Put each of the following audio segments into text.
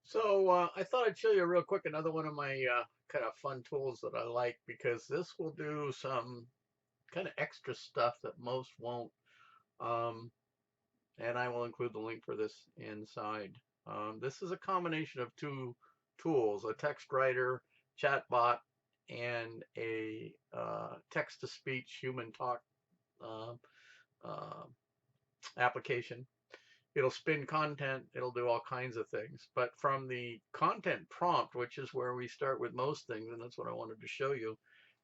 So I thought I'd show you real quick another one of my kind of fun tools that I like because this will do some kind of extra stuff that most won't. Um, and I will include the link for this inside. This is a combination of two tools, a text writer, chatbot, and a text-to-speech human talk uh, uh, application. It'll spin content, it'll do all kinds of things. But from the content prompt, which is where we start with most things, and that's what I wanted to show you,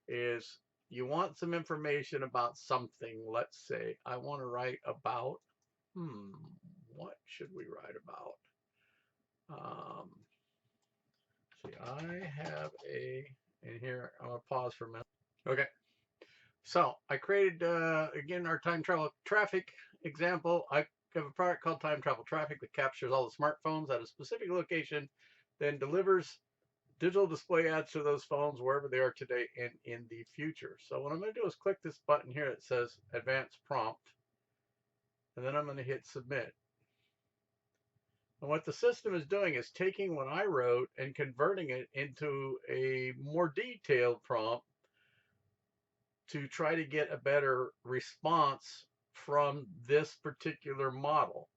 is you want some information about something. Let's say I want to write about, what should we write about? See, I have and here, I'm going to pause for a minute. Okay, so I created, again, our time travel traffic example. I have a product called Time Travel Traffic that captures all the smartphones at a specific location, then delivers digital display ads to those phones wherever they are today and in the future. So what I'm going to do is click this button here that says Advanced Prompt, and then I'm going to hit Submit. And what the system is doing is taking what I wrote and converting it into a more detailed prompt to try to get a better response from this particular model.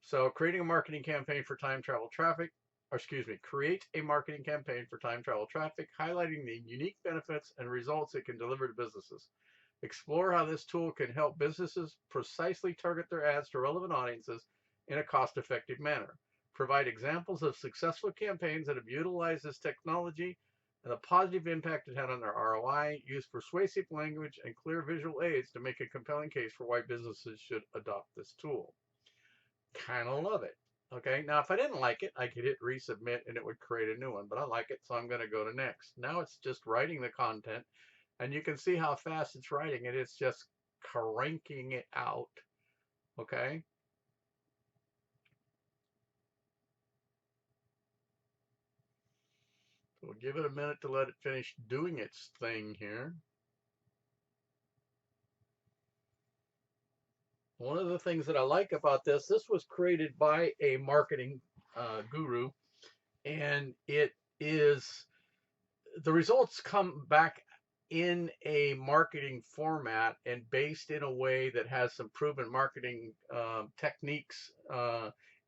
So creating a marketing campaign for time travel traffic, or excuse me, create a marketing campaign for time travel traffic, highlighting the unique benefits and results it can deliver to businesses. Explore how this tool can help businesses precisely target their ads to relevant audiences in a cost-effective manner. Provide examples of successful campaigns that have utilized this technology and the positive impact it had on their ROI. Use persuasive language and clear visual aids to make a compelling case for why businesses should adopt this tool. Kind of love it. Okay, now if I didn't like it, I could hit resubmit and it would create a new one, but I like it, so I'm going to go to next. Now it's just writing the content, and you can see how fast it's writing it. It's just cranking it out. Okay. So we'll give it a minute to let it finish doing its thing here. One of the things that I like about this was created by a marketing guru, and it is, the results come back in a marketing format and based in a way that has some proven marketing techniques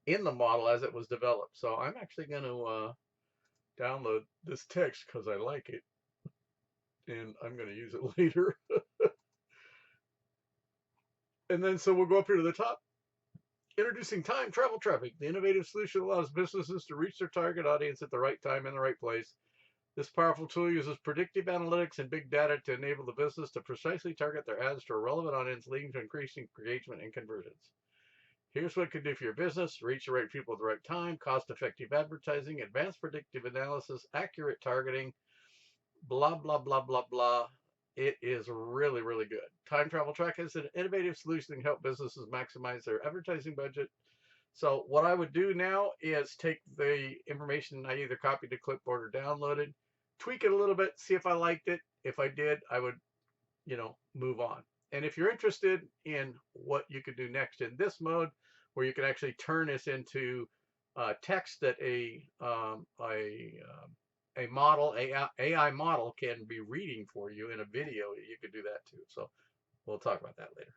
in the model as it was developed. So I'm actually going to download this text because I like it, and I'm going to use it later. And then so we'll go up here to the top. Introducing Time Travel Traffic, the innovative solution that allows businesses to reach their target audience at the right time in the right place. This powerful tool uses predictive analytics and big data to enable the business to precisely target their ads to a relevant audience, leading to increasing engagement and conversions. Here's what it can do for your business: reach the right people at the right time, cost-effective advertising, advanced predictive analysis, accurate targeting, blah, blah, blah, blah, blah. It is really, really good. Time Travel Track is an innovative solution that can help businesses maximize their advertising budget. So what I would do now is take the information I either copied to clipboard or downloaded, tweak it a little bit, see if I liked it. If I did, I would, move on. And if you're interested in what you could do next in this mode, where you can actually turn this into text that a model, AI model can be reading for you in a video, you could do that too. So we'll talk about that later.